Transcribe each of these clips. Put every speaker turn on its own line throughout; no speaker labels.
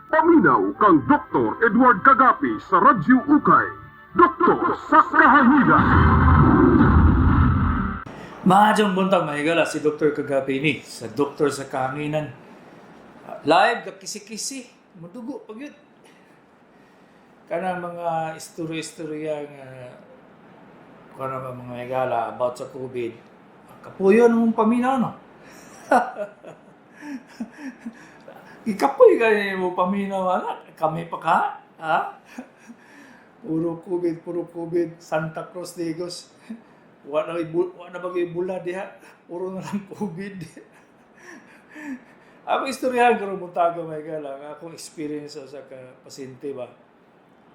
Paminaw kang Dr. Edward Kagapi sa Radyo Ukay. Doktor sa Kahahigan.
Mahadjong buntag mahigala si Dr. Kagapi ni sa Doktor sa Kahanginan. Live ka kisi-kisi, madugo pag yun. Kanang mga istorya-istorya nga kanang mga mahigala about sa COVID. Kapuyo namang paminaw, no? Ikapoy ka mo paminaw, anak. Kami pa ka, ha? Puro COVID, Santa Cruz, Digos. Wala na bagay bula diha. Puro na lang COVID. Ako istoryahan ko rin buntago may galang. Akong experience sa pasyente ba.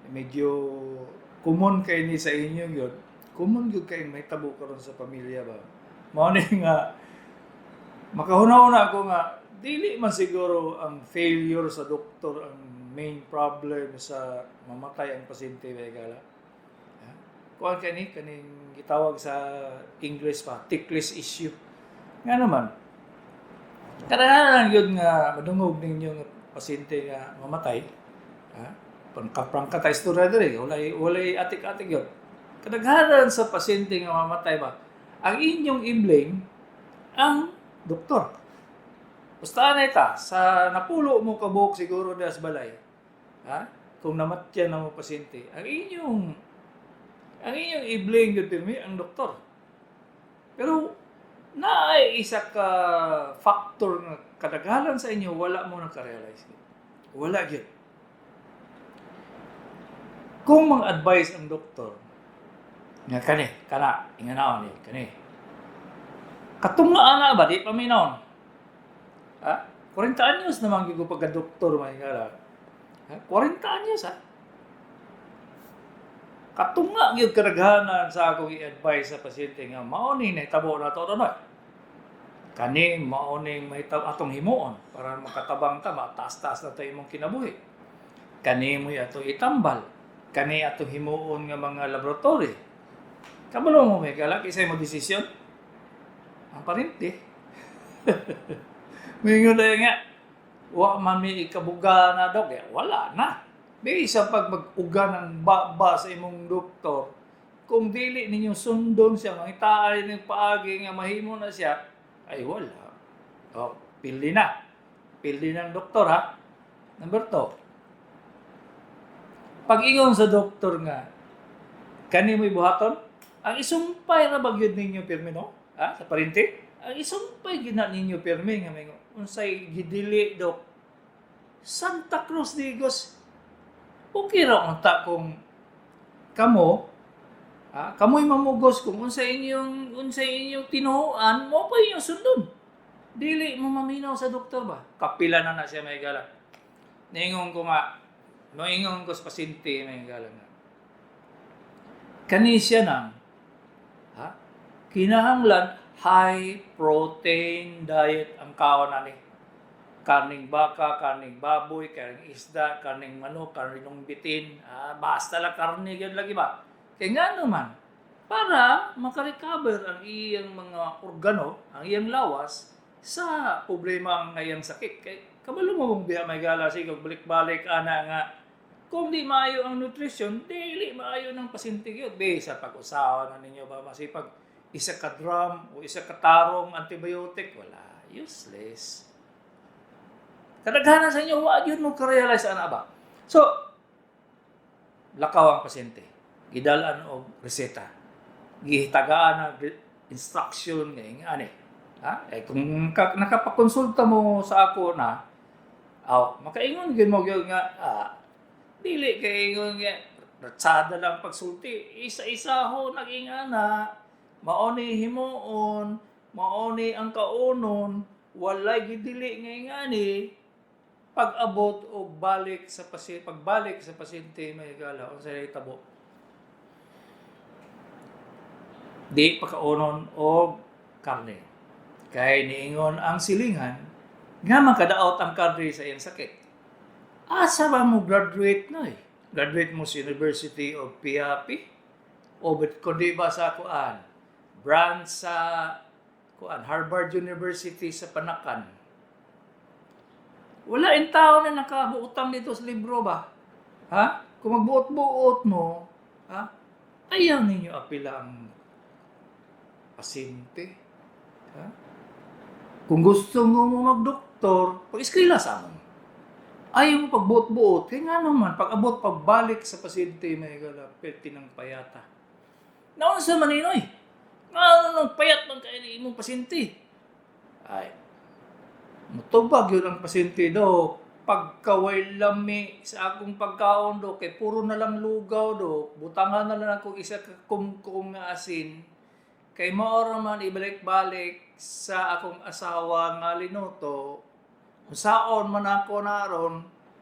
Medyo common kayo ni sa inyo yun. Common yun kayo may tabo ka rin sa pamilya ba. Mauna nga, makahuna-una ako nga, dili man siguro ang failure sa doktor ang main problem sa mamatay ang pasyente may gala. Kuan kaning gitawag sa English pa, ticklish issue. Nga naman, kadang-kadang yun nga madungog ninyo nga pasyente nga mamatay. Pangkaprangka tayo istorya diri, walay atik-atik yun. Kadaghanan sa pasyente nga mamatay ba, ang inyong i-blame ang doktor. Basta na ita, sa napulo mo kabuk siguro na sa balay, kung namatyan na mo pasyente, ang inyong i-blame yun pirmi ang doktor. Pero naay isa ka factor nga kadaghanan sa inyo wala mo naka-realize. Wala yun. Kung mang-advise ang doktor, nga inganaon ni, katungaan na ba, di pa minaon. 40 anyos naman gigo pagka-doktor, may ngara. 40 anyos, katunga gyud kadaghanan sa akong i-advise sa pasyente nga mao ni nahitabo na to no. Kani mao ni mahitabo atong himuon para makatabang ta, mataas-taas na tayo imong kinabuhi. Kani mo ato itambal, kani atong himuon nga mga laboratory. Kabalo mo may kala kisay mo desisyon. Ang parente. Mingon na nga, wa man mi ikabuga na dog, wala na. Bisa pag mag-uga ng baba sa imong doktor, kung dili ninyo sundon siya, mangitaay ng paagi nga mahimo na siya, ay wala. Pildi na. Pildi ng doktor, ha? Number 2. Pag-ingon sa doktor nga, kani mo'y buhaton, ang isumpay na bagyod ninyo pirmi, no? Sa parente? Ang isumpay gina ninyo pirmi nga may unsay gidili dok. Santa Cruz, Digos. Okay raw ang kung kamo'y mamugos kung unsay inyong tinuhuan mo pa inyong sundon. Dili mo maminaw sa doktor ba? Kapila na siya may gala. Ningon ko sa pasyente may gala nga. Kani siya nang kinahanglan high protein diet ang kaon ani. Karning baka, karning baboy, karning isda, karning manok, karning bitin. Basta lang karne yun lagi ba? Kaya nga naman, para makarecover ang iyang mga organo, ang iyang lawas, sa problema ang iyang sakit. Kaya kabalo mo mong biya may gala sigog, balik-balik, nga, kung di maayo ang nutrition, dili maayo ng pasyente yun. Sa pag-usawa na ninyo ba masipag, isa ka drum o isa ka tarong antibiotic, wala. Useless. Kadaghanan sa inyo, wag yun mo ka-realize ana ba? So, lakaw ang pasyente. Gidalaan og reseta. Gihitagaan na instruction nga ani. Kung nakapakonsulta mo sa ako na, makaingon gyud mo gyud nga, dili kay ingon nga ratsada lang pagsulti. Isa-isa ho naging ana. Maoni himuon, maoni ang kaunon, walay gidili nga ingani. Pag-abot o pagbalik sa pasyente may gala o sa tabo. Di pagkaunon o karne. Kaya niingon ang silingan, nga makadaot ang karne sa iyang sakit. Asa ba mo graduate na eh? Graduate mo sa University of Piapi? O kundi ba sa branch sa Harvard University sa Panakan? Wala yung tao na nakabuutang dito sa libro ba? Ha? Kung magbuot-buot mo, ha? Ayaw ninyo apila ang pasyente. Ha? Kung gusto mo magdoktor, pag-eskwela sa amon. Ayaw mo pagbuot-buot. Kaya nga naman, pag-abot, pagbalik sa pasyente, may galapit ng payata. Naon sa maninoy? Nga payat man kayo ni imong pasyente. Ay, mutubag yun ang pasyente do. Pagkaway lami sa akong pagkaon do, kay puro na lang lugaw do, butangan na lang ako isa ka kumkum nga asin, kay maora man ibalik-balik sa akong asawa nga linuto, saon man ako naron,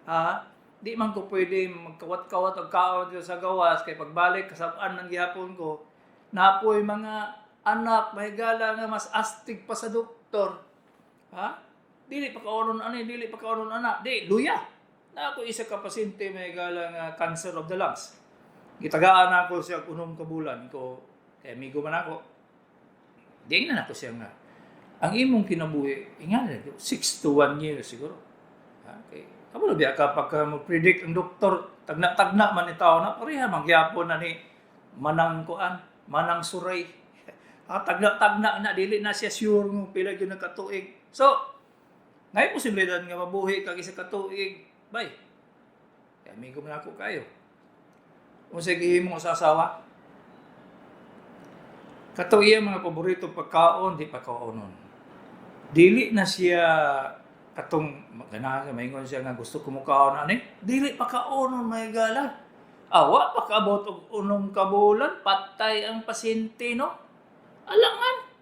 ha? Di man ko pwede magkawat-kawat og kaon dito sa gawas, kay pagbalik kasabaan ng gihapon ko, napoy mga anak mahigala nga mas astig pa sa doktor. Ha? Dili pa kaonon ani, dili pa kaonon anak. Di, luya. Na ako isa ka pasyente may galang cancer of the lungs. Gitagaan ako siya unom ka bulan ko, kay amigo man ako. Di na ako siya nga. Ang imong kinabuhi, ingana 6 to 1 years siguro. Okay. Amo na biya ka pagka mo-predict ang doktor, tagna-tagna man ni tao na pareha mangyapon na ni manang kuan, manang suray. Tagna-tagna na dili na siya sure mo pila gyud nagkatuig. So, ngay posibilidad nga mabuhi kag isa ka tuig, bay. Kaya amigo man ako kayo. Kung sige mo sa asawa, kato iya mga paborito pagkaon, di pagkaonon. Dili na siya katong ganahan maingon siya nga gusto ko mo kaon ani, dili pa kaonon may gala. Awa pa kaabot og unom ka bulan, patay ang pasyente no. Alangan.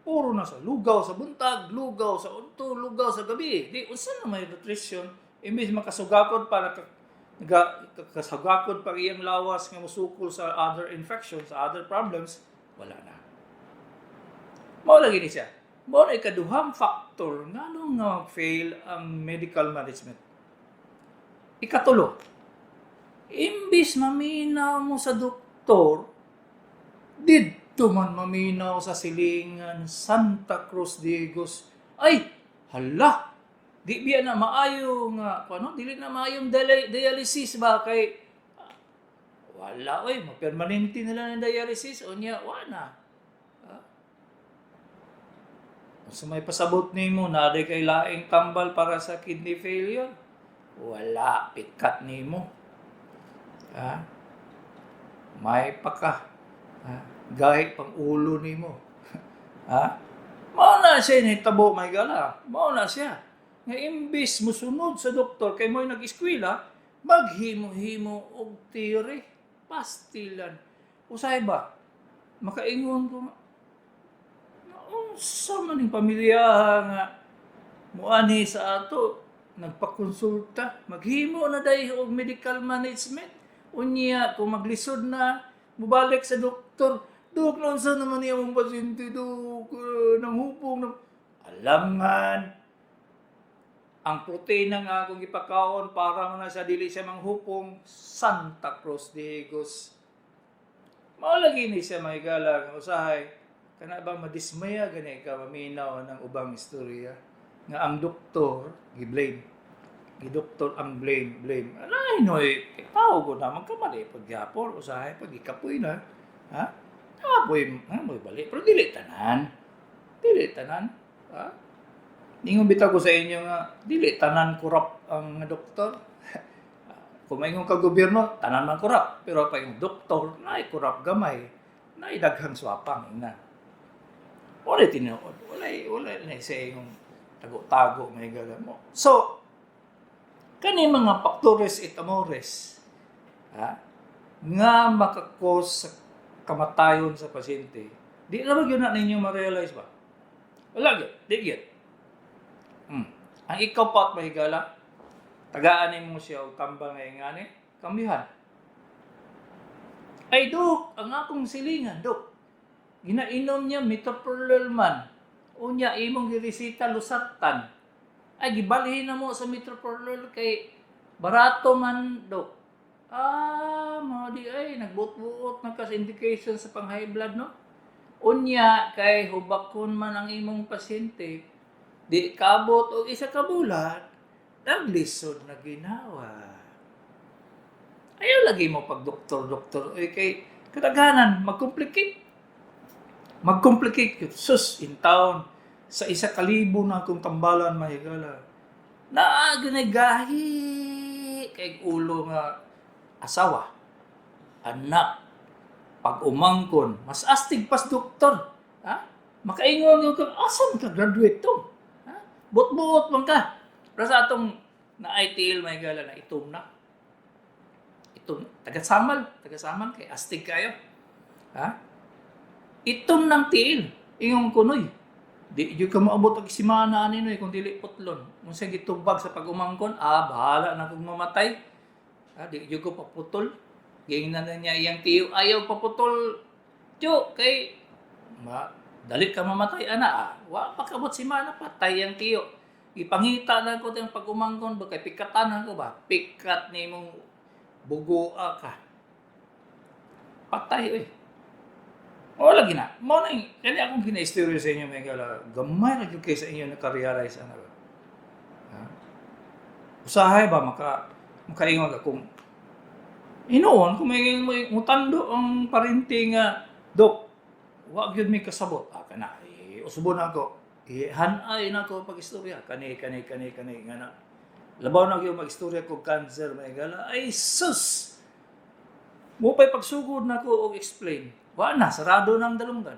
Puro na sa lugaw sa buntag, lugaw sa unto, lugaw sa gabi. Di unsa na may nutrition, imbis makasugakod para kasugakod pa iyang lawas nga musukol sa other infections, sa other problems, wala na. Mao lagi ni siya. Mao na ikaduhang factor ngano nga fail ang medical management. Ikatulo, imbis maminaw mo sa doktor, didto man maminaw sa silingan Santa Cruz Diegos. Ay, hala, di biya na maayo nga, ano, dili na maayong dialysis ba kay wala, oy, permanente nila ng dialysis, o niya, wala. So may pasabot nimo na di kay laing tambal para sa kidney failure, wala, pikat nimo. Ha? May paka. Ha? Gahit pang ulo nimo. Ha? Mao na siya ni tabo may gala. Mao na siya. Nga imbis musunod sa doktor kay mo'y nag-eskwela, maghimo-himo og theory, pastilan. Usay ba? Makaingon ko sa maning pamilya nga muani sa ato nagpakonsulta, maghimo na dahi og medical management. Unya kung maglisod na mubalik sa doktor, dok, sa naman niya mong pasyente, dok, nanghupong, alangan. Ang protein nga akong ipakaon para na sa dili siya manghupong, Santa Cruz Diegos. Maulagi ni siya may galang, usahay, kana ba madismaya gani ka maminaw ng ubang istorya nga ang doktor gi-blame. Gi-doktor ang blame. Alay noy, tao ko na magkamali pag gyapon usahay pag ikapoy na. Ha? Apoy, mo balik. Pero dili tanan. Ha? Ningon bitaw ko sa inyo nga, dili tanan korap ang doktor. Kung maingon ka gobyerno, tanan man korap. Pero pa yung doktor, naay korap gamay. Naay daghang swapang ina. Wala tinuod. Wala na sa yung tago-tago may gala mo. So, kani mga factores et amores, ha? Nga makakos sa kamatayon sa pasyente, di na ba yun na ninyo ma-realize ba? Wala yun. Di yun. Ang ikaw pa at mahigala, tagaanin mo siya o tambang nga ingani, kamihan. Ay, Dok, ang akong silingan, Dok. Ginainom niya metoprolol man. O niya, imong giresita lusatan. Ay, gibalhin na mo sa metoprolol kay barato man, Dok. Mga di ay, nagbuot-buot na kas indication sa pang-high blood, no? Unya, kay hubakon man ang imong pasyente, di kabot o isa ka bulan, naglisod na ginawa. Ayaw lagi mo pag doktor, kay kadaghanan, mag-complicate. Sus, in town, sa 1,000 na akong tambalan, mahigala. Na ginagahi kay ulo nga asawa, anak, pag umangkon, mas astig pas doktor. Ha? Makaingon yung kang, asan ka graduate to? Ha? Bot-bot man ka. Pero sa atong na ITL, mahigala na itom na. Taga-samal kay astig kayo. Ha? Itom ng tiil, ingong kunoy. Di ka maabot ang simana nino kung dili putlon. Kung siya gitubag sa pag-umangkon, bahala na kung mamatay. Di ko paputol. Gingnan na niya iyang tiyo, ayaw paputol. Tiyo, kay dalit ka mamatay, ana. Wa pa kabot simana, patay ang tiyo. Ipangita na ko yung pag-umangkon, ba kay pikatan ko ba? Pikat ni mong bugua ka. Patay, wala gina. Mo na kani akong gina-istorya sa inyo, may gala. Gamay na yung kayo sa inyo na careerize ana ba. Usahay ba makaingon ka kung inoon kung may mutando ang parinting nga dok, wa gyud mi kasabot. Kana usbo na ako. Hanay na ko pag-istorya kani nga na. Labaw na gyud mag-istorya ko cancer, may gala. Ay sus. Mo pa'y pagsugod na ko og explain. Wa na, sarado ng dalunggan.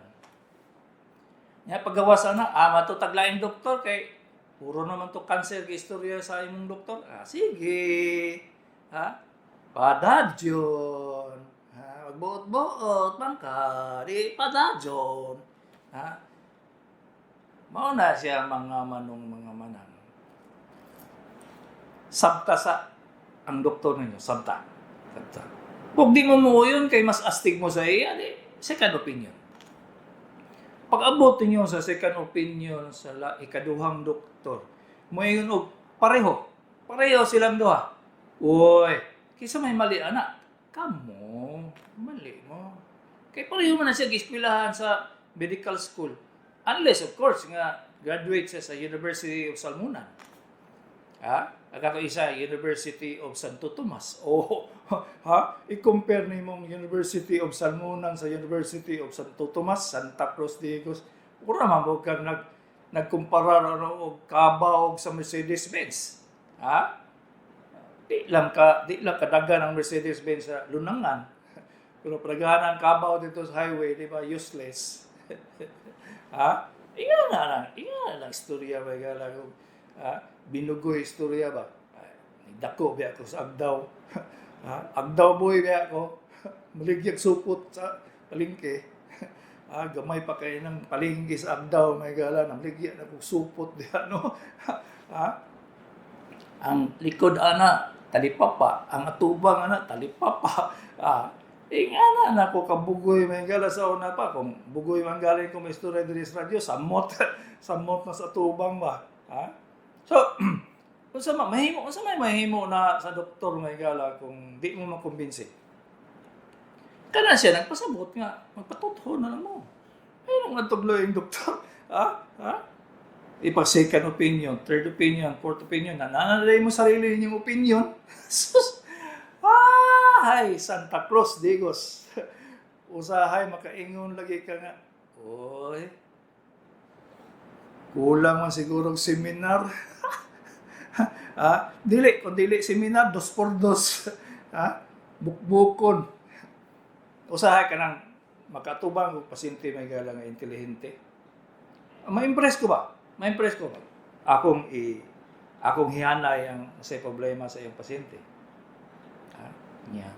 Nga paggawa sana, matutaglaing doktor kay puro naman to cancer kay istorya sa imong doktor. Sige. Padadyon. Magbuot-buot man ka. Di padadyon. Mao na siya mga manang. Sabta sa ang doktor ninyo. Sabta. Kung di mo yun, kay mas astig mo sa iya, second opinion. Pag-abot niyo sa second opinion sa ikaduhang doktor, mo yun pareho silang duha. Uy, kisa may mali, anak. Kamo, mali mo. Kay pareho man na siya gispilahan sa medical school. Unless, of course, nga graduate siya sa University of Salmunan. Agato isa, University of Santo Tomas. I-compare ni mong University of Salmunan sa University of Santo Tomas, Santa Cruz de Igos. Ura mabog kang nagkumparar og kabaw sa Mercedes-Benz. Di lang kadagan ang Mercedes-Benz sa Lunangan. Pero pagdagan ang kabaw dito sa highway, di ba, useless. Inga na lang istorya ba gala ko. Binugoy istorya ba? Dako ba ako sa Agdaw. Agdaw boy ba ako. Maligyag supot sa palengke. Gamay pa kayo ng palengke sa Agdaw. May gala na maligyan ako supot. No? Ang likod ana, talipapa. Ang atubang ana, talipapa. Nga na ako kabugoy may gala sa una pa. Kung bugoy man galing ko may istorya diri sa radyo, samot na sa atubang ba? So, unsa may mahimo na sa doktor may gala kung di mo makumbinsi. Kana siya nagpasabot nga magpatotoo na lang mo. Ayun ang tugloy yung doktor. Second opinion, third opinion, fourth opinion. Nananalay mo sarili ninyong opinion. Sus! Ay, Santa Cruz, Digos. Usahay, makaingon lagi ka nga. Oy, kulang man sigurong seminar. Kung dili seminar, 2x2. Bukbukon. Usahay ka nang makatubang kung pasyente may gala nga intelihente. Ma-impress ko ba? Akong hihanay ang sa problema sa iyong pasyente.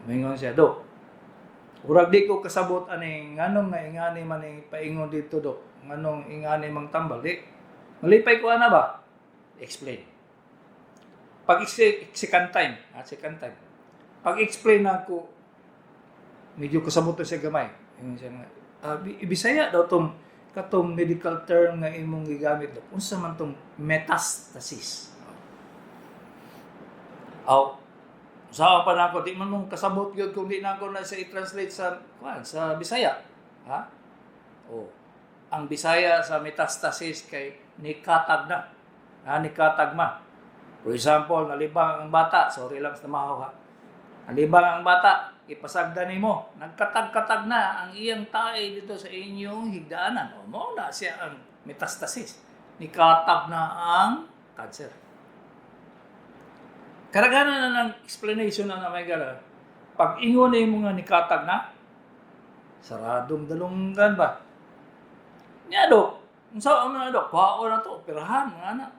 Mingon siya, Dok. Urag di ko kasabot ani nganong nga ingani man paingon dito, Dok. Nganong ingani mang tambal, di. Malipay ko ana ba? Explain. Second time. Pag-explain ako, medyo kasabot siya gamay. Ingon siya nga, Bisaya daw katong medical term nga imong gigamit, Dok. Unsa man tong metastasis? Saan pa na ako, di man mong kasabot yun kung di na ako na siya i-translate sa Bisaya. Ang Bisaya sa metastasis kay nikatag na. Nikatagma. For example, nalibang ang bata, sorry lang sa tamahaw ha. Nalibang ang bata, ipasagda nimo, nagkatag-katag na ang iyang tae dito sa inyong higdaanan. O mo na siya ang metastasis. Nikatag na ang cancer. Karaganan na ng explanation na may gara. Pag ingon na yung mga nikatag na, saradong dalunggan ba? Nya do, unsa man do, kwao na to, operahan mga anak.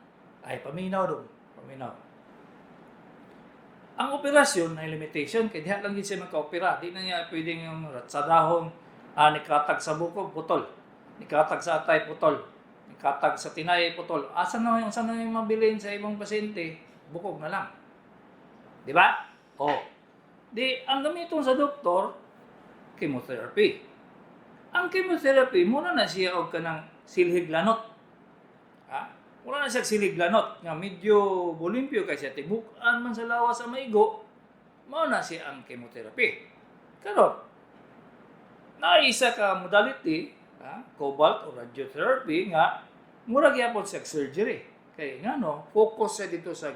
Ay paminaw do, paminaw. Ang operasyon ay limitation kay diha lang gid siya maka-opera. Di na niya pwedeng yung sa dahon nikatag sa buko, putol. Nikatag sa atay, putol. Nikatag sa tinay, putol. Asa na yung mabilin sa ibang pasyente, bukog na lang. Di ba? Oh. Di, ang gamiton sa doktor, chemotherapy. Ang chemotherapy, muna na siya og kanang silhiglanot. Ha? Muna na siya silhiglanot nga medyo bolimpyo kay siya tibukan man sa lawas sa maigo, mao na siya ang chemotherapy. Karon, naisa ka modality, cobalt o radiotherapy nga mura gyapon sa surgery. Kay ngano, focus siya dito sa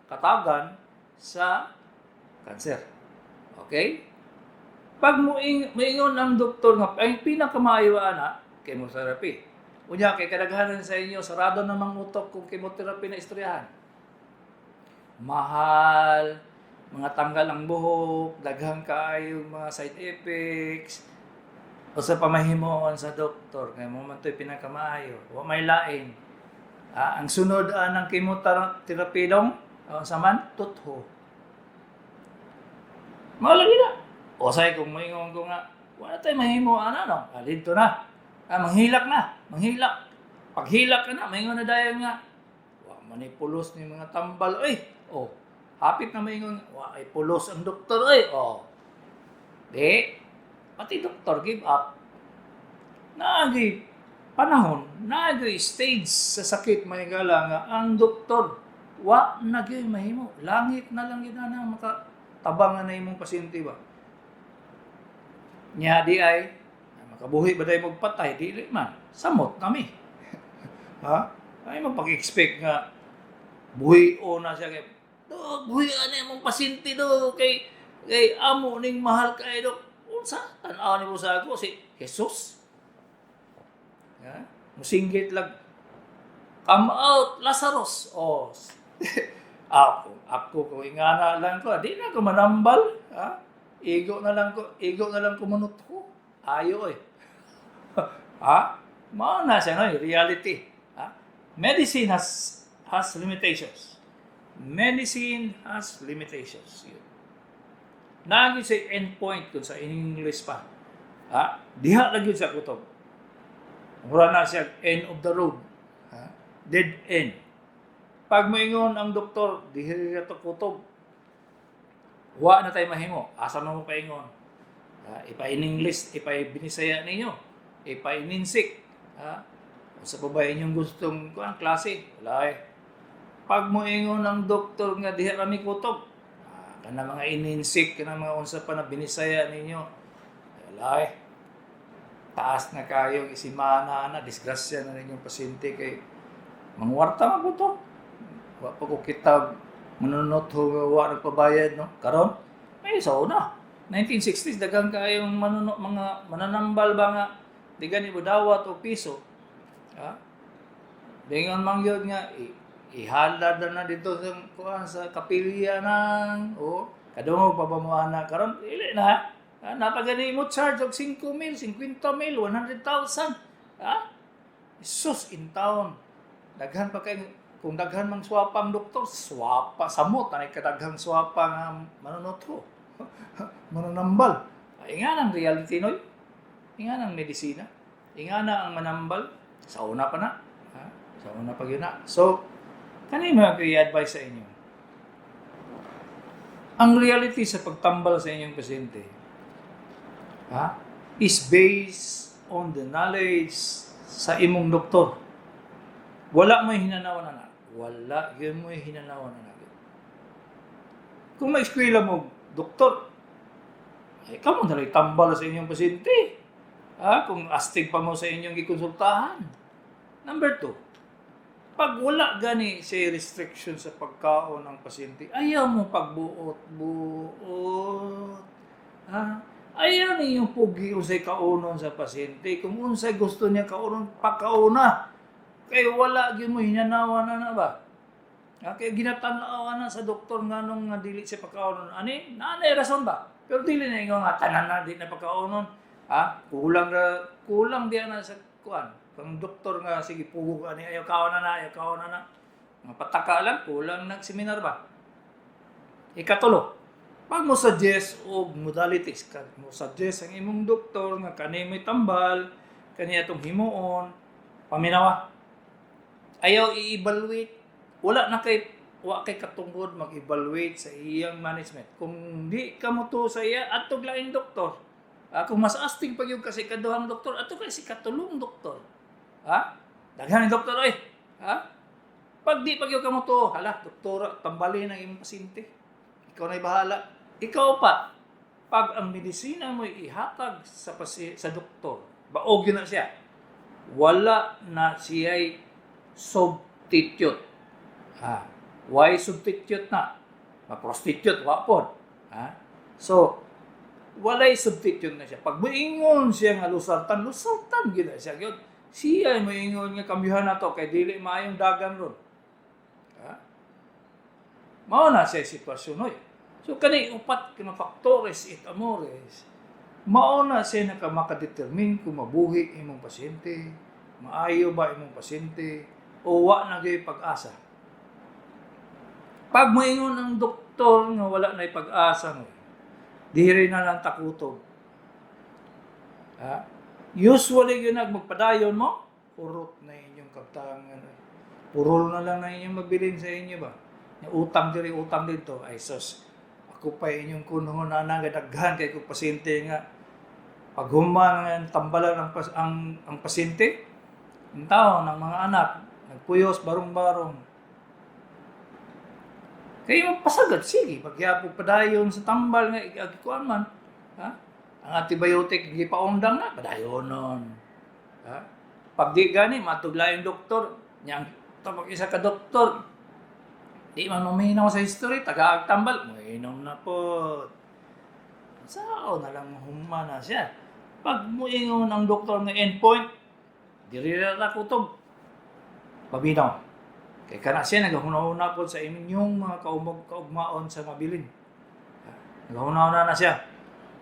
katagan sa cancer. Okay? Pag moingon ang doktor nga ang pinakamaayo ana chemotherapy. Unya kay kadaghanan sa inyo sarado namang utok kung chemotherapy na istoryahan. Mahal, mga tanggal ang buhok, daghang kaayo mga side effects. O sa pamahimuon sa doktor kay mo man to'y pinakamaayo. Wa may lain. Ang sunod ng chemotherapy dong sa man tutho. Malagi na. O say kung moingon ko nga wala tay mahimo no. Dito na. Manghilak na. Manghilak. Paghilak ka na, moingon na dayon nga. Wa manipulos ni mga tambal. Hapit na moingon, wa ay pulos ang doktor Di pati doktor give up. Naagi panahon, naagi stage sa sakit manigala nga ang doktor wa nagyoy mahimo. Langit na lang gid na makatabangan na imong pasyente ba. Nya di ay makabuhi ba day magpatay dili man. Samot kami. Ay mapag-expect nga buhi o na siya kay buhi ani imong pasyente do kay amo ning mahal kay dok. Unsa tan-aw ni mo sa ako si Jesus? Musinggit lang. Come out, Lazarus. Ako kung ingana lang ko, di na ko manambal. Igo na lang ko manutho. Ayo Mao na siya no, reality. Medicine has limitations. Medicine has limitations. Nagi sa endpoint kung sa English pa. Diha lang yun sa kutob. Mura na siya end of the road. Dead end. Pag moingon ang doktor, diha to kutob. Wa na tayo mahimo. Asa mo paingon? Ipa-in-English, ipa-binisaya ninyo. Ipa-ininsik. Sa babae inyong gustong klase. Wala Pag moingon ang doktor nga diha rami kutob, kana mga ininsik, kana mga unsa pa na binisaya ninyo. Wala taas na kayong isimana na, disgrasya na ninyong pasyente kay mangwarta man po to. Wa pa ko kitab, manunot ho, wa nagpabayad, no? Karon, may sa una. 1960s, dagang kayong mga mananambal ba nga, di gani mo dawat o piso. Dingon man yun nga, ihalad na dito sa kapilya ng kadungog pabamuhan na karon ili na napagani mo charge og 5,000, 50,000, 100,000 sus in town daghan pa kay kung daghan mang swapang doktor swapa samot anay kadaghang swapa nga manunotho mananambal inga nang reality noy inga nang medisina inga na ang manambal sa una pa na sa una pa gyud na so kanino i-advise sa inyo? Ang reality sa pagtambal sa inyong pasyente is based on the knowledge sa imong doktor. Wala mo hinanawan na. Wala yun mo hinanawan na. Kung may eskwela mo, doktor, ay kamo na rin tambal sa inyong pasyente. Kung astig pa mo sa inyong ikonsultahan. Number 2, Pag wala gani say restriction sa pagkaon ng pasyente, ayaw mo pagbuot-buot. Ha? Ayaw niyong pugi unsay kaunon sa pasyente. Kung unsay gusto niya kaunon, pagkauna. Kaya wala gyud mo hinanawa na ba? Kaya ginatanawa na sa doktor nga nung nga dili siya pagkaunon. Ani, naanay rason ba? Pero dili na ingon nga tanan na di na pagkaunon. Kulang diyan na sa kuan. Kung doktor nga sige pugog ani ayaw kaon na. Mga pataka lang kulang seminar ba? Ikatulo, pag mo suggest og modalities ka, mo suggest ang imong doktor nga kani may tambal, kani atong himuon, paminawa. Ayaw i-evaluate. Wa kay katungod mag-evaluate sa iyang management. Kung di ka mo to sa iya, atog laing doktor. Kung mas astig pag yung kasi kaduhang doktor, atog kay si katulong doktor. Daghan doktor oy. Pag di pag yung ka mo to, hala, doktora, tambalin ang imong pasyente. Ikaw na'y bahala. Ikaw pa, pag ang medisina mo ihatag sa doktor, baog yun na siya. Wala na siya'y substitute. Why substitute na? Ma-prostitute, wapon. So, walay substitute na siya. Pag moingon siya nga lusartan gid na siya. Siya moingon nga kambyuhan na to, kay dili maayong dagan ron. Mao na siya sitwasyon oy. So, kani upat kina factores et amores. Mao na siya makadetermine kung mabuhi imong pasyente, maayo ba imong pasyente, o wa na gyud pag-asa. Pag moingon ang doktor nga wala na pag-asa mo, diri na lang takutob. Usually yun magpadayon mo, purot na inyong kaptangan. Purol na lang na inyong magbilin sa inyo ba? Utang diri, utang dito. Ay sus, ako pa inyong kunungan na nagadaghan kay kung pasyente nga. Pag human tambalan ang pasyente, ang tao ng mga anak, nagpuyos, barong-barong. Kaya magpasagad, sige, pagyapog padayon sa tambal nga, agikuan man. Ang antibiotic, hindi pa undang na, padayon nun. Pag di gani, matugla yung doktor, niyang tapos isa ka doktor, di man maminaw sa history, taga-agtambal, mainom na po. Sao na lang humana siya. Pag muingon ang doktor ng endpoint, diri na takutob. Pabinaw. Kaya kana siya, nagahuna-una po sa inyong mga kaugmaon sa mabilin. Nagahuna-una na siya.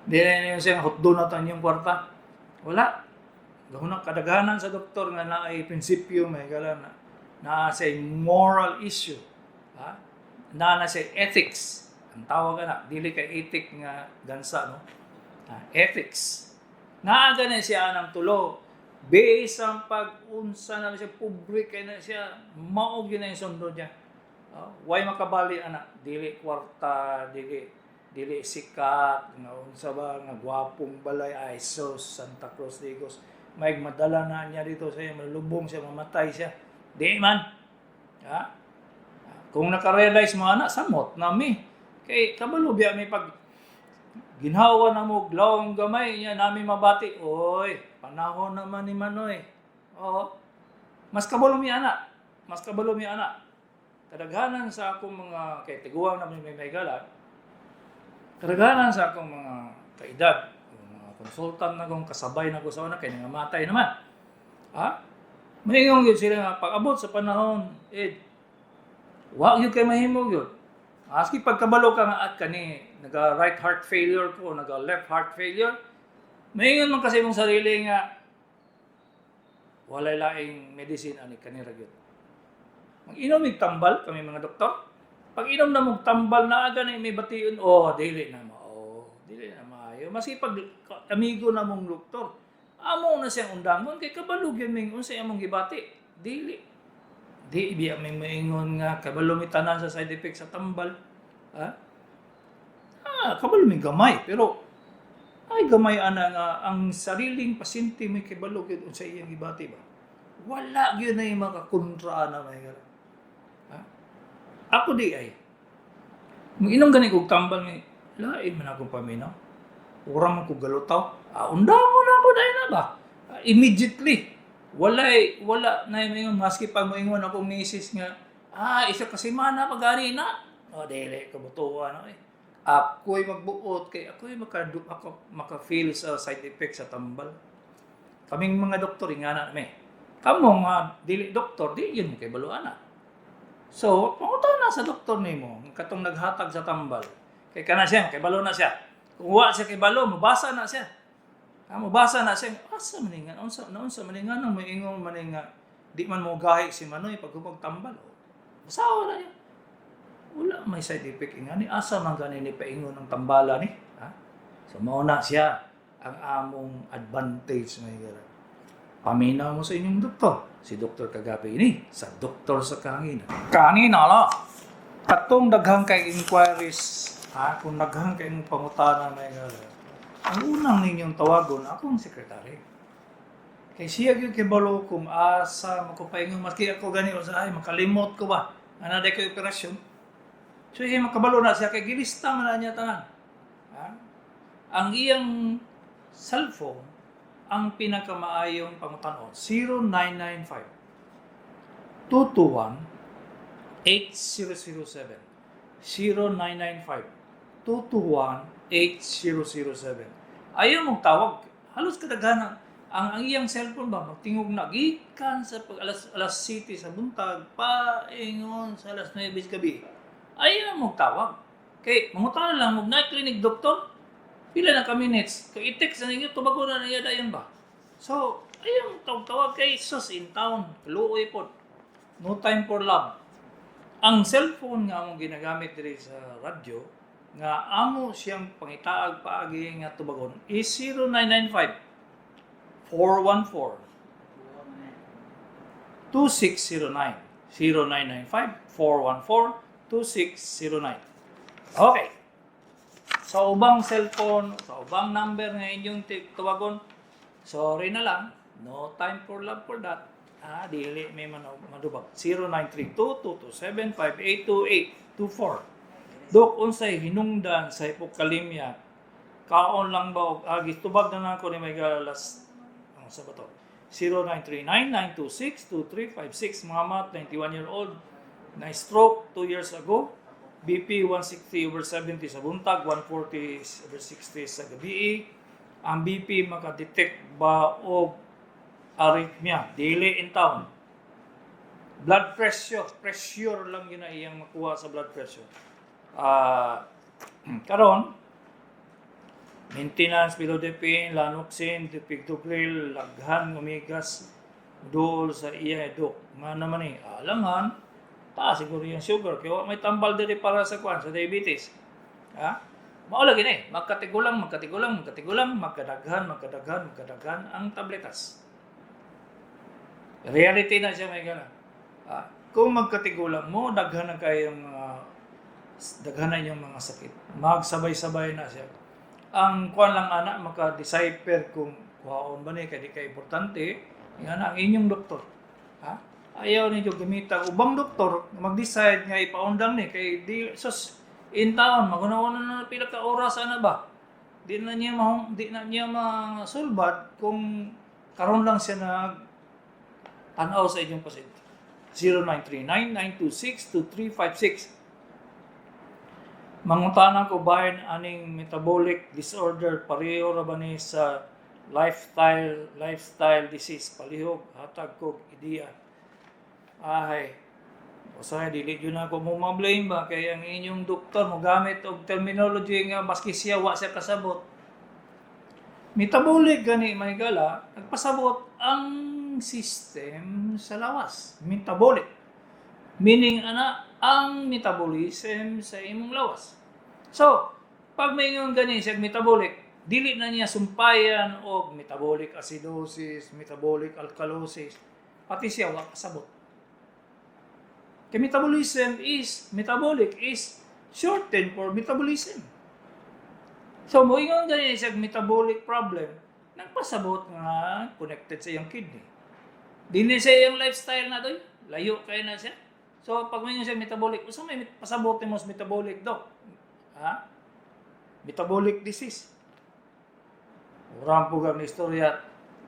Hindi na siya hotdo na ito inyong kwarta. Wala. Nagahuna kadaganan sa doktor nga na ay prinsipyo, may galan na sa moral issue. Na sa ethics. Ang tawag na, dili kay ethic nga gansa, no? Ethics. Naaga na siya ng tulo. Based ang pag-unsa na siya, public na siya, maog yun na yung sundo niya. Why makabali, anak? Dili kwarta, dili sikat, nga unsa ba, nga gwapong balay, ay sos, Santa Cruz, Digos. May madala na niya dito sa iyo, malubong siya, mamatay siya. Di man. Kung nakarealize mo, anak, samot nami. Kay kabalo biya may pag ginhawa na mo, glawang gamay niya, namin mabati. Oy, panahon naman ni Manoy. Oo. Mas kabalo mi anak. Kadaghanan sa akong mga, kay tiguang na may galat, kadaghanan sa akong mga kaedad, mga konsultan na kong kasabay na ko sa una, kay nangamatay naman. Mahingong yun sila nga, pag-abot sa panahon, wag yun kay mahimog yun. Aski pagkabalo ka nga at kani, naga-right heart failure ko, naga-left heart failure, mahingong man kasi mong sarili nga, walay laing medicine ani kanira gyud. Mag-inom mig tambal kami mga doktor. Pag inom na mong tambal na aga na may bation, dili na maayo. Maski pag amigo na mong doktor, amo na siyang undangon kay kabalo gyud ming unsay among gibati. Dili biya may maingon nga kabalo mi tanan sa side effect sa tambal. Kabalo mi gamay pero ay gamay ana nga ang sariling pasyente may kabalo gyud unsa iyang gibati ba. Wala gyud na makakontra na may gara. Ako di ay. Mag-inom gani kog tambal ni lain man akong paminaw. Ura man ko galutaw. Unda mo na ako dahil na ba? Immediately. Wala na yung maski pag moingon akong misis nga, isa kasi mana pagani na. O, dili, kabutuan ako eh. Ako'y magbuot kay ako'y maka-feel sa side effects sa tambal. Kaming mga doktor, nga na namin. Kamo nga, dili doktor, di yun kay baluana. So, pangutan na sa doktor nimo, katong naghatag sa tambal. Kay kana siya, kay balo na siya. Kung wa siya kay balo, mabasa na siya. Mabasa na siya, asa maningan, naunsa maningan nang may ingon maninga, di man mo gahi si Manoy pag tambal. Basawa na niya. Wala may side effect nga ni asa man gani ni paingon ng tambala ni. So mao na siya ang among advantage may gara. Paminaw mo sa inyong doktor, si Dr. Kagapi ini sa doktor sa kanina. Kanina la. Katong daghang kay inquiries, kung daghang kay pangutana may gara. Ang unang ninyong tawagon akong sekretary. Kay siya gyud kay balo kung asa makupaingon maski ako gani usahay makalimot ko ba. Ana day ko operasyon. So, makabalo na siya kay gilista man na niya tanan. Ang iyang cellphone, ang pinakamaayong pangutan-on, 0995 221 8007. 0995 221 8007. Ayaw mong tawag. Halos kadaghanan. Ang iyang cellphone ba, magtingog na, gikan sa alas 7 sa buntag, paingon sa alas 9 gabi. Ayaw mong tawag. Kay, mangutan lang, mag-night clinic, doktor. Pila na ka minutes. Kay, i-text na ninyo, tubago na niya dayon ba? So, ayaw mong tawag kay sus in town. Luoy po. No time for love. Ang cellphone nga among ginagamit diri sa radyo, nga amo siyang pangitaag paagi nga tubagon, is 0995 414 2609. 0995 414 2609. Okay. Sa ubang cellphone, sa ubang number nga inyong tuwagon, sorry na lang, no time for love for that. Dili may madubag. 0932-227-5828-24. Dok, unsay hinungdan sa hipokalemia, kaon lang ba og agis tubag na nako ni may galas sa bato. 0939-926-2356, mga mat, 91-year-old, na stroke 2 years ago, BP 160/70 sa buntag, 140/60 sa gabi. Ang BP makadetect ba og arrhythmia, dili in town. Blood pressure lang yun na iyang makuha sa blood pressure. Karon, maintenance, pilodepine, lanoxin, tipigtupril, laghan, umigas, dool sa iya dok. Nga naman alangan, siguro yung sugar, kaya may tambal diri para sa kwan, sa diabetes. Maula gini, magkatigulang, magkadaghan ang tabletas. Reality na siya may gana. Kung magkatigulang mo, daghan na yung mga sakit. Magsabay-sabay na siya. Ang kwan lang anak, maka-decipher kung kuhaon ba ni, kaya di ka importante, yan ang inyong doktor. Ayaw ninyo gamitan ubang doktor mag-decide nga ipaundang ni kay di sus in town magunawan na pila ka oras ana ba di na niya masulbad kung karon lang siya nag tanaw sa inyong pasyente. 0939-926-2356. Mangutanan ko bahin aning metabolic disorder pareho ra ba ni sa lifestyle disease palihog hatag kog ideya. Usay dili yun ako mo ma-blame ba kay ang inyong doktor mo gamit og terminology nga maski siya wa siya kasabot. Metabolic gani may gala, nagpasabot ang system sa lawas. Metabolic. Meaning ang metabolism sa imong lawas. So, pag may ingon gani siya metabolic, dili na niya sumpayan og metabolic acidosis, metabolic alkalosis, pati siya wa kasabot. Kay metabolic is shortened for metabolism. So, mo ingon gani siya metabolic problem, nagpasabot nga connected sa iyang kidney. Dili sa iyang lifestyle na doy, layo kay na siya. So, pag may siya metabolic, usa may pasabotin mo sa metabolic doc. Metabolic disease. Urang po ang istorya,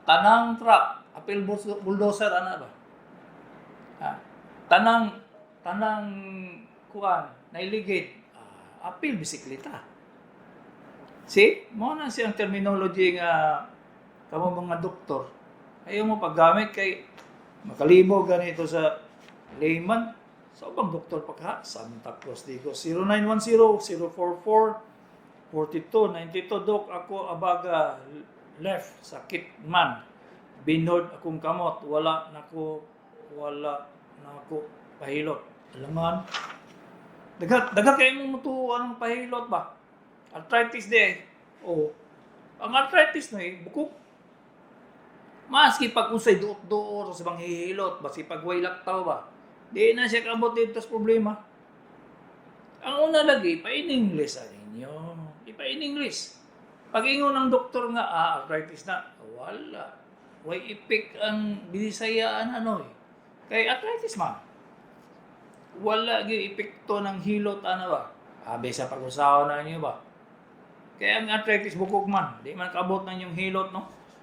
tanang truck, apil bulldozer ana ba? Ha? Tanang kuan nailigid. Apil bisikleta. See? Mo na siyang terminology nga kamo mga doktor. Ayaw mo paggamit kay makalibog ganito sa layman. Sa ubang doktor pa ka, Santa Cruz Digo 0910-044-4292. Dok, ako abaga left, sakit man. Binod akong kamot, wala na ko pahilot. Alaman, dagat kayo mong mutuan ng pahilot ba? Arthritis di oh. Ang arthritis na bukok. Maski pag usay duot-duot sa bang hihilot, basi pag way laktaw ba? Di na siya kabot dito sa problema. Ang una lagi, pa-in-English ninyo. Ipa-in-English. Pag ingon ng doktor nga, arthritis na, wala. Way ipik ang binisayaan Kay arthritis man. Wala gyud epekto ng hilot ba? Abi sa pag-usawa na niyo ba? Kaya ang arthritis bukog man, di man kaabot na yung hilot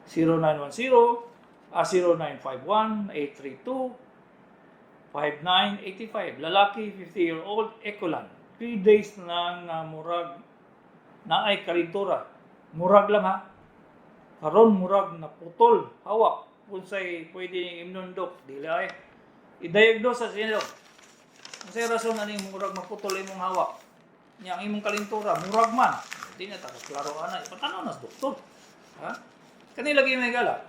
0910-832-5985. Lalaki 50-year-old Ecolan. 3 days na nga murag na ay karintura. Murag lang ha. Karon murag na putol, hawak. Unsay pwede imnundok, dili ay i-diagnose sa sino. Unsay rason ani murag maputol imong hawak? Nya ang imong kalintura murag man. Di na ta klaro ana, ipatanaw nas doktor. Ha? Kani lagi may gala.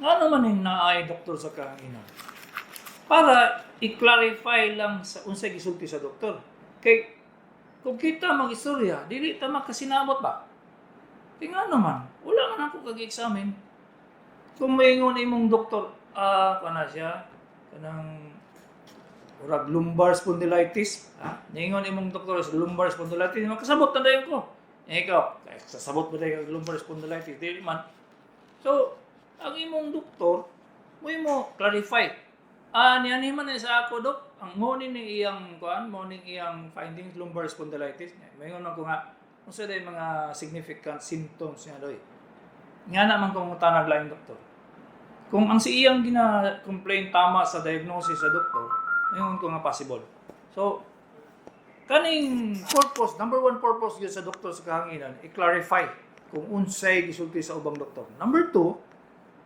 Ano man yung naay doktor sa kahanginan? Para i-clarify lang sa unsay gisulti sa doktor. Kay kung kita mag-istorya, dili ta makasinabot ba? Kaya nga naman, wala man ako kag-examine. Kung maingon imong doktor, kana siya, kanang urag lumbar spondylitis, maingon imong doktor sa lumbar spondylitis, makasabot na dayon ko. Ikaw, sasabot mo dayon lumbar spondylitis, dili man. So, ang imong doktor, mo clarify. Niyan man sa ako, dok, ang morning ni iyang findings lumbar spondylitis. Maingon ako nga, kung sa mga significant symptoms niya doy. Nga naman kung tanag laing doktor. Kung ang si iyang gina-complain tama sa diagnosis sa doktor, ngayon ko nga possible. So, kaning purpose, number one purpose yun sa doktor sa kahanginan, i-clarify kung unsay gisulti sa ubang doktor. Number two,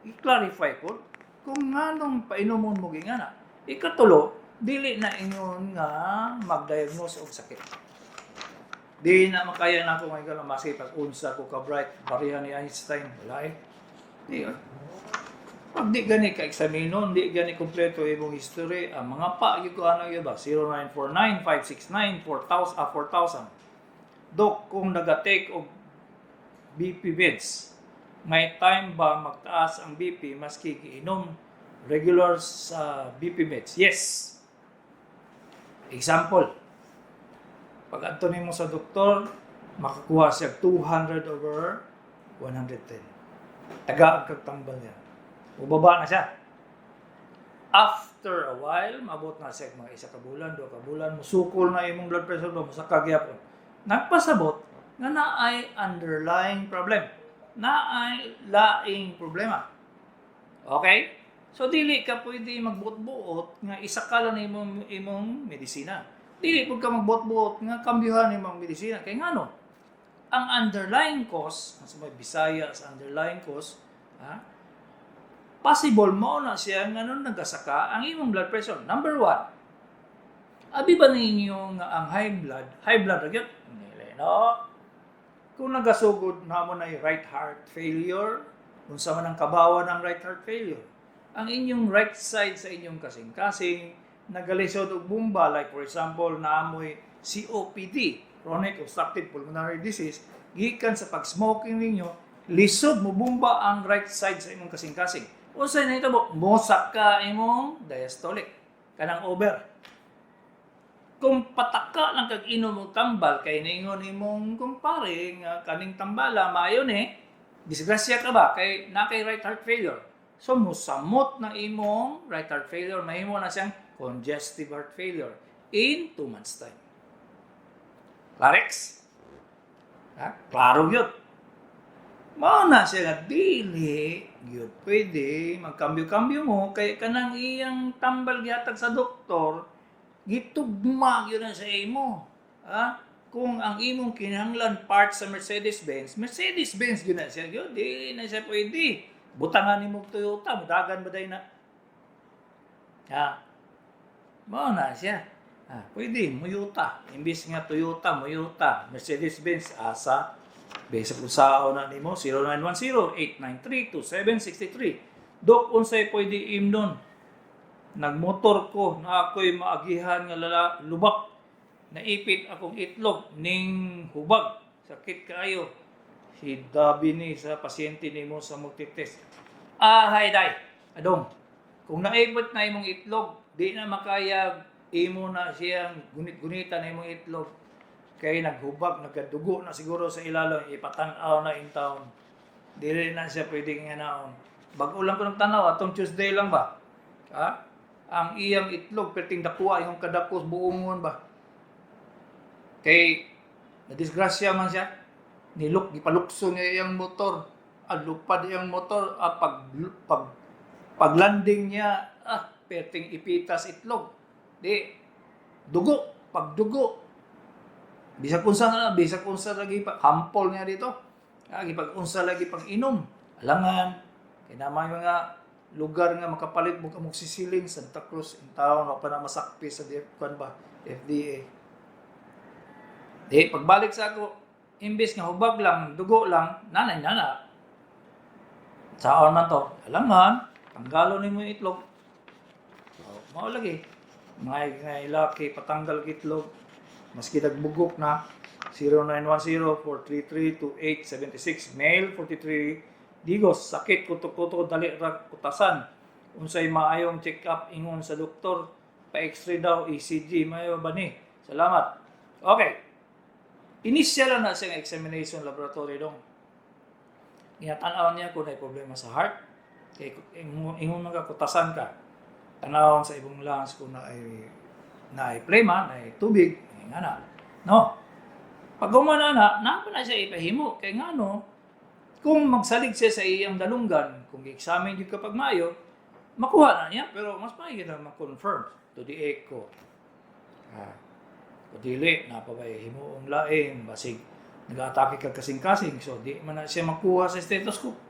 i-clarify ko kung nganong painomon mo gingana. Ikatulo, dili na ingon nga mag-diagnose og sakit. Di na makaya na ako ngayon maski pag unsa ko ka-bright, barihan ni Einstein, wala eh. Di pag di gani ka-examino, di gani kompleto imong history, ang mga pa, yung ko ano yun ba? 0949-569-4000. Dok, kung nag-take og BP meds, may time ba magtaas ang BP maski giinom regular sa BP meds? Yes. Example, pag antunin mo sa doktor, makakuha siya 200/110. Taga ang kagtambal niya. Ubaba na siya. After a while, mabot na siya mga 1 ka bulan, 2 ka bulan, musukol na imong blood pressure mo sa kagyapon. Nagpasabot nga naay underlying problem. Naay laing problema. Okay? So dili ka pwede magbuot-buot nga isa ka lang imong medisina. Dili pud ka magbuot-buot nga kambyuhan imong medisina kay ngano? Ang underlying cause, sa may Bisaya sa underlying cause, possible mo na siya nga nung nagasaka ang imong blood pressure. Number 1, abi ba ninyo nga ang high blood ragyot? No. Kung nagasugod na mo na right heart failure, unsa man ang kabawan ng right heart failure, ang inyong right side sa inyong kasing-kasing nagalisod og bomba, like for example, naamoy COPD, chronic obstructive pulmonary disease, gikan sa pag-smoking ninyo, lisod mo bomba ang right side sa imong kasing-kasing. Unsay nahitabo? Mosak ka imong diastolic, kanang over. Kung pataka lang kag inom og tambal kay ningon imong kumpare nga kaning tambala maayo ni, disgrasya ka ba kay nakay right heart failure. So musamot na imong right heart failure, mahimo na siyang congestive heart failure in 2 months time. Clarex? Klaro yun. Mao na siya nga dili gyud pwede magkambyo-kambyo mo kay kanang iyang tambal gihatag sa doktor gitugma gyud na sa imo. Ha? Kung ang imong kinahanglan part sa Mercedes-Benz gyud na siya gyud di na siya pwede. Butangan nimo og Toyota, mudagan ba day na? Ha? Mao na siya. Pwede, Toyota. Imbis nga Toyota, Mercedes-Benz, asa. Besa kung sao na nimo 0910-893-2763. Dok, unsay pwede imnon. Nagmotor ko na ako'y maagihan nga lubak. Naipit akong itlog ning hubag. Sakit kaayo. Si Dabi ni sa pasyente nimo sa multitest. Hay day. Adong. Kung naipit na imong itlog, di na makayag imo na siyang gunit-gunitan na imong itlog. Kay naghubag, nagkadugo na siguro sa ilalong, ipatanaw na in town. Dili na siya pwedeng hinaon. Bago lang ko nagtanaw, atong Tuesday lang ba? Ang iyang itlog, perting dakuha, yung kadakos buongon ba? Kay, nadisgrasya man siya. Gipalukso niya iyang motor. Lupad iyang motor. Paglanding niya, perting ipitas itlog. Di, dugo, pagdugo. Bisag unsa lagi pa hampol niya dito. Gipag unsa lagi pang inom. Alangan kay namay mga lugar nga makapalit mo kamog sisiling Santa Cruz in town wa pa na masakpi sa FDA. Di pagbalik sa ako imbes nga hubag lang, dugo lang, nanay nana. Saon man to? Alangan, tanggalon nimo yung itlog. Mao lagi. Mga ilaki patanggal itlog. Maski nagbugok na 0910-433-2876 male 43 digos sakit kutok-kutok dali ra kutasan unsay maayong check-up ingon sa doktor pa X-ray daw ECG mayo ba ni salamat. Okay, initial na siyang examination laboratory dong ginatanaw niya kung may problema sa heart kay ingon magkakutasan ka tanaw sa ibong lungs kung na ay plema na ay tubig nga na. No? Pag gumana na siya ipahimo. Kaya nga no, kung magsalig siya sa iyang dalunggan, kung i-examine yun kapag mayo, makuha na niya. Pero mas maigi na ma-confirm to the echo. Dili, napabay himuong laing, basig, nag-atake kag kasing-kasing. So, di man na siya makuha sa stethoscope.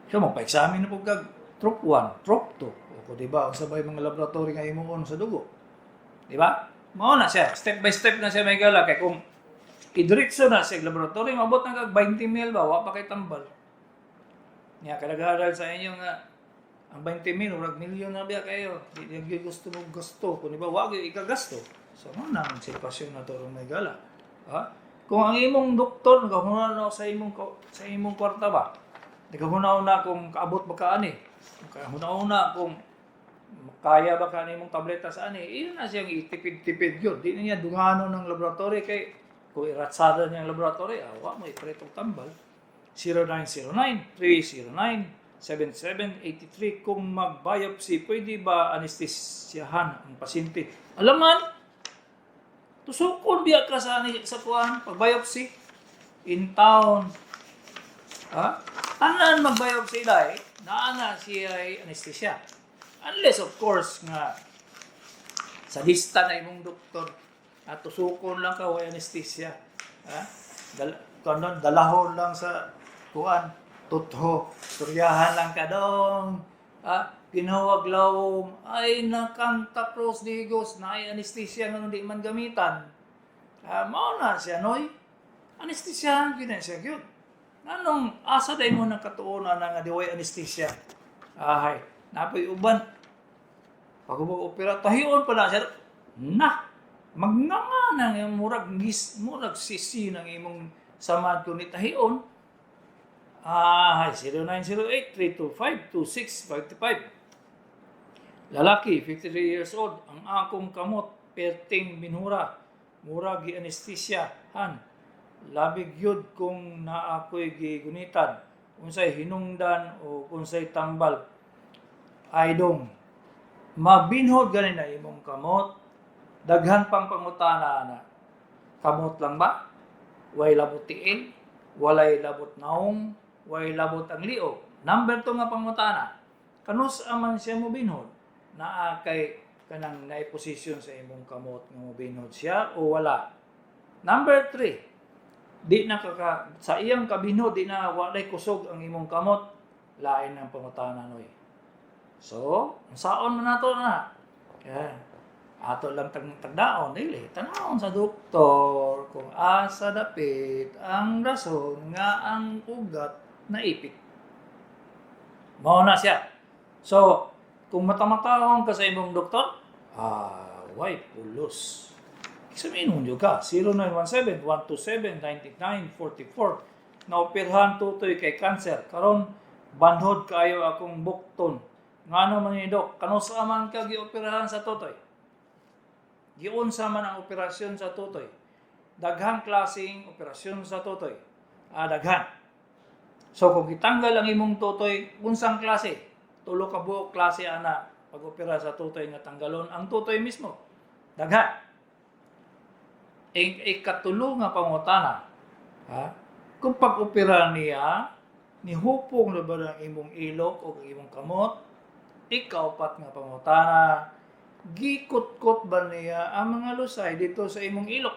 So, magpa-examine na po kag troop 1, troop 2. O, diba, ang sabay mga laboratory nga himuon sa dugo. Diba? Mao na siya, step by step na siya may gala. Kaya kung idiretso na siya laboratory, mabot na kag 20 mil ba, wa pa kay tambal. Nga, kalagaral sa inyo nga, ang 20 mil, urag milyon na biya kayo. Di yung gusto mo gusto. Kung diba, wag yung ikagasto. So, ano na ang sitwasyon na to may gala. Kung ang imong doktor, nagkahunaw na sa imong kwarta ba? Nagkahunaw na kung kaabot ba ka ani. Nagkahunaw na kung kaya ba ka mong tableta sa ani, iyon na siyang itipid-tipid yun. Di na niya dungano ng laboratory kay kung iratsada niya ang laboratory, awa mo iparitong tambal. 0909-309-7783 kung mag-biopsy, pwede ba anestesyahan ang pasyente? Alaman, tusukon biya ka sa kuhan, pag-biopsy, in town. Tanan mag-biopsy dahil, naana siya ay anestesya. Unless, of course, nga sa lista na imong doktor at tusukon lang ka, way anesthesia. Dalahon lang sa kuan, tutho, suryahan lang ka dong. Ginawag lawom, ay nakanta pros digos, na ay anesthesia nga hindi man gamitan. Mao na siya, noy. Anesthesiahan, gina siya, yun. Anong asa day mo ng katuunan nga diway anesthesia? Napoy uban. Pag mag-opera, tahiyon pa na siya. Magnanga na yung murag sisi ng imong samad ko ni tahiyon. 0908-325-2655. Lalaki, 53 years old. Ang akong kamot, perting binhura. Murag gi-anesthesiahan. Labig yun kung naakoy gigunitan. Unsay hinungdan o unsay tambal. Aydong, mabinhod ganin na imong kamot, daghan pang pangutana na. Kamot lang ba? Way labot tiin? Walay labot naong? way labot ang liog. Number 2 nga pangutana, kanus aman siya mo binhod? Naa kay kanang naiposisyon sa imong kamot nga mo binhod siya o wala? Number 3, di na sa iyang kabinhod, di na walay kusog ang imong kamot, lain ang pangutana noy. So, saon man nato na. Kaya, ato lang tagdaon, dili, tanawon sa doktor kung asa dapit ang rason nga ang ugat naipit. Mao na siya. So, kung matamatahon ka sa imong doktor, why pulos? Examine nyo ka, 0917-127-9944. Naoperahan tutoy kay cancer. Karon banhod kayo akong bukton. Ngano man ni Dok, kanusa man ka gioperahan sa tutoy? Giunsa man ang operasyon sa tutoy? Daghang klaseng operasyon sa tutoy. Daghan. So kung gitanggal ang imong tutoy, unsang klase? Tulo ka buok klase ana pag-opera sa tutoy nga tanggalon ang tutoy mismo. Daghan. Ikatulo nga pangutana. Kung pag-opera niya, nihupong na ba ng imong ilok o imong kamot? Ikaupat nga pangutana, gikot-kot ba niya ang mga lusay dito sa imong ilok?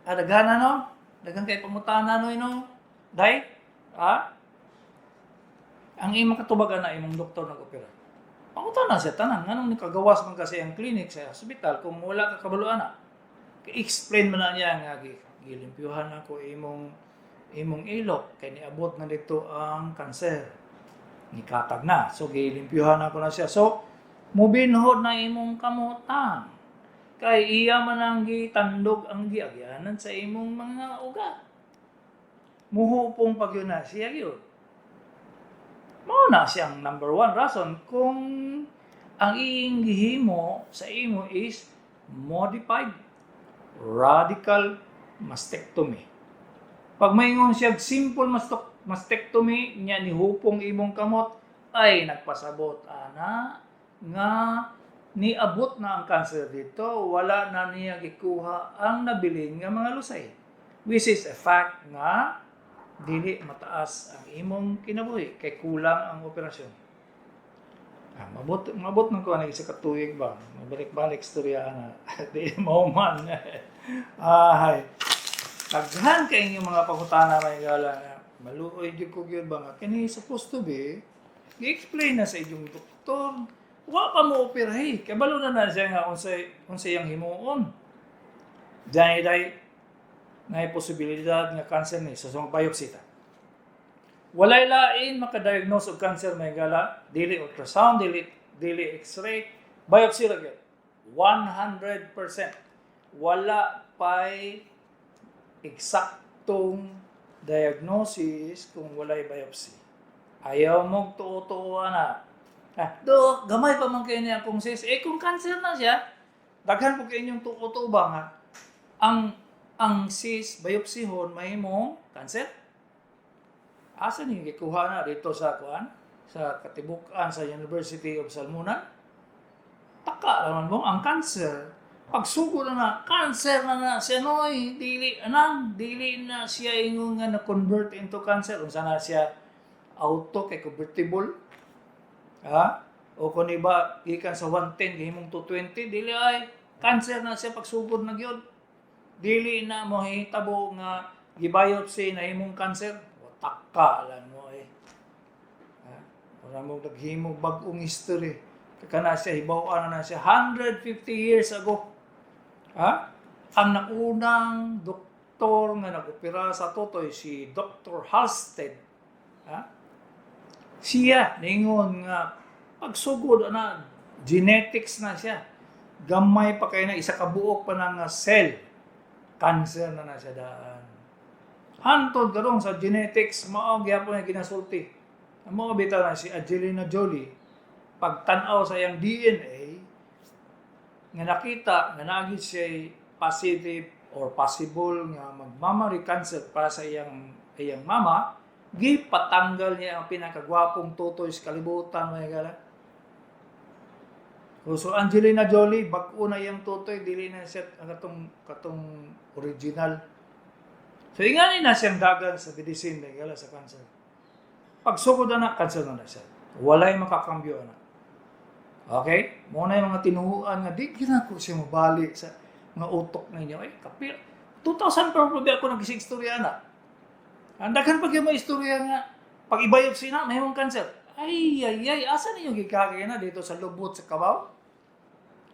Daghan no? Daghan kay pangutana no? Day? Ang imong katubagan na imong doktor nag-opera. Pangutana siya tanan, nganong nikagawas man kasi ang clinic sa hospital kung wala ka kabaluan na? I-explain mo na niya nga gilimpyuhan ako imong ilok kay niabot na dito ang kanser. Nikatag na. So gilimpyuhan ako na siya. So mubinhod na imong kamutan. Kay iya man ang gitandog ang giagyanan sa imong mga ugat. Muhupong pag yun na siya yun. Mao na siyang number 1 rason kung ang iyong gihimo sa imo is modified radical mastectomy. Pag maingon siya simple mastectomy, niya nihupong imong kamot, ay nagpasabot ana nga niabot na ang cancer dito, wala na niya gikuha ang nabilin nga mga lusay. Which is a fact nga dili mataas ang imong kinabuhi kay kulang ang operasyon. Mabot man ko ana isa ka tuig ba. Mabalik-balik istorya ana. Di mo man. Daghan kay inyong mga pangutana may gala nga maluoy jud ko gyud ba nga kini supposed to be gi-explain na sa inyong doktor. Wa pa mo operahi. Kabalo na siya nga unsay yang himuon. Day na posibilidad nga cancer ni sa biopsy ta. Walay lain makadiagnose og cancer may gala, dili ultrasound, dili X-ray, biopsy ra gyud. 100%. Wala pay eksaktong diagnosis kung walay biopsy. Ayaw mong tuo-tuo na. Dok, gamay pa man kayo niya kung sis. Kung cancer na siya, daghan po kayo inyong tuo-tuo ba nga? Ang sis, biopsihon, may mong cancer? Asa niyo gikuha na dito sa sa katibukan sa University of Salmona? Taka naman mo, ang cancer, pagsugo na cancer na siya noy, dili na siya ingon nga na-convert into cancer. Unsa na siya auto kay convertible? O kung iba, gikan sa 110, gihimong 220, dili ay cancer na siya pagsugod na gyud. Dili na mo hitabo nga gibiopsy na himong cancer. Taka lang mo Wala mo naghimong bag-ong history. Kana siya, hibaw-an na siya 150 years ago. Ang naunang doktor nga nag-opera sa tutoy, si Dr. Halsted. Siya, ningon nga, pagsugod na, genetics na siya. Gamay pa kayo na, isa kabuok pa ng cell. Cancer na siya daan. Hantod karong sa genetics, maong gyapon nga ginasulti. Ang mga bitaw na si Angelina Jolie, pagtanaw sa iyang DNA, nga nakita nga nagid siya positive or possible nga mag-mammary cancer para sa iyang mama, gipatanggal niya ang pinakagwapong tutoy sa kalibutan mga gala. So Angelina Jolie, bag-o na iyang tutoy, dili na siya katong original. So ingani na siyang dagan sa medicine mga gala sa cancer. Pag sugod anak, cancel na siya. Walay makakambyo anak. Okay? Muna yung mga tinuhuan nga, di ginako siya mabalik sa mga utok ninyo. Ay, kapil. 2000 pa po ako nag-isig istorya anak. Andagan pag yung mga istorya nga, pag ibayot sina, may mong cancel. Ay, asa niyo gikagay na dito sa lubot sa kabaw?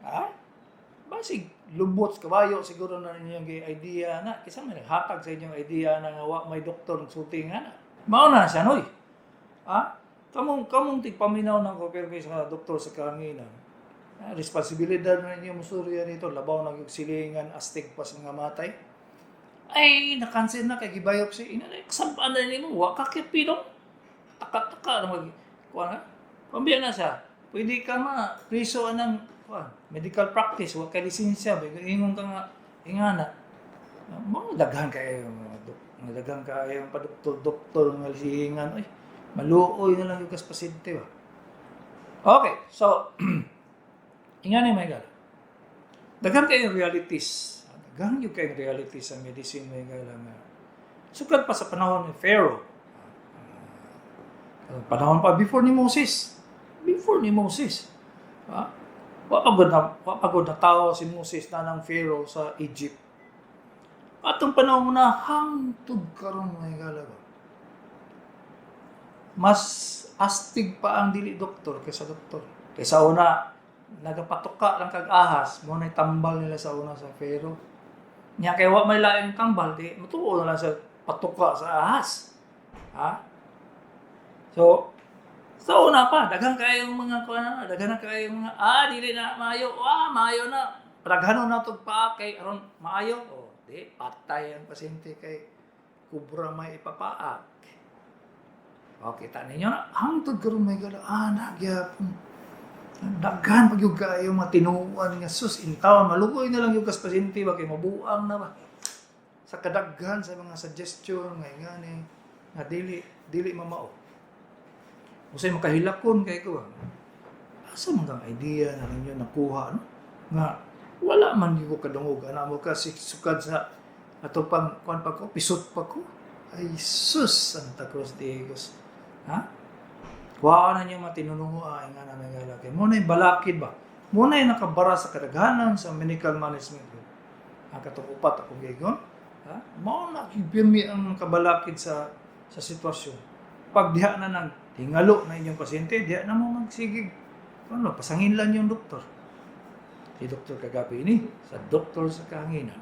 Ha? Basig, lubot sa kabayo, siguro na ninyong idea na. Kasi may naghatag sa inyong idea na nga may doktor ng shooting na. Mauna na siya, noy. Ha? Kamong tigpaminaw ng kopirme sa doktor sa kahanginan. Responsibilidad na ninyo musurya nito. Labaw na yung silingan, astig pa sa mga matay. Ay, nakansin na kay gibiopsy. Kasampaan na nimo, wakakit pilong. Taka-taka na kuha nga. Pambiyan na siya. Pwede ka priso ng medical practice, wag ka lisensya, ingon ka nga, ingana. Daghan kayo, daghan kayo pa doktor nga lisingan. Ay, maluoy na lang yung pasyente ba. Okay, so, ingana may gala. Daghan kayo realities. Daghan yung kayo realities sa medicine may gala nga. Sukad pa sa panahon ni Pharaoh. Panahon pa before ni Moses. Ha? Wapagod na tao si Moses na ng Pharaoh sa Egypt. Atong panahon na hangtod karon may galaga. Mas astig pa ang dili doktor kaysa doktor. Kaysa una, nagapatuka lang kag ahas, mo na tambal nila sa una sa Pharaoh. Nya kay wa may laing tambal, di matuo na lang sa patuka sa ahas. Ha? So, sa una pa, daghang kayong mga daghan kayong mga dili na maayo, maayo na. Daghanon na to pa kay aron maayo. Di patay ang pasyente kay kubra may ipapaak. Kita ninyo na hangtod karon may gala nagyapon. Daghan pag yung kayo mga tinuuan nga sus intawan malugoy na lang yung pasyente ba kay mabuang na ba. Sa kadaghan sa mga suggestion ngani nga dili mamao. Usay makahilakon kay ko. Asa man kang idea na ninyo nakuha no? Nga wala man ko kadungog ana mo ka sukad sa ato pang kuan pa ko pisot pa ko. Ay sus Santa Cruz de Dios. Ha? Wa na niyo matinunungan nga na nagalaki. Mo na balakid ba? Mo na nakabara sa kadaghanan sa medical management. Ang katukupat ako gigon. Ha? Mo na kibirmi ang kabalakid sa sitwasyon. Pag diha na nang tingalo na inyong pasyente, diya na mo magsigig. Pasangin lang yung doktor. Si Dr. Kagapi ini, sa doktor sa kahanginan.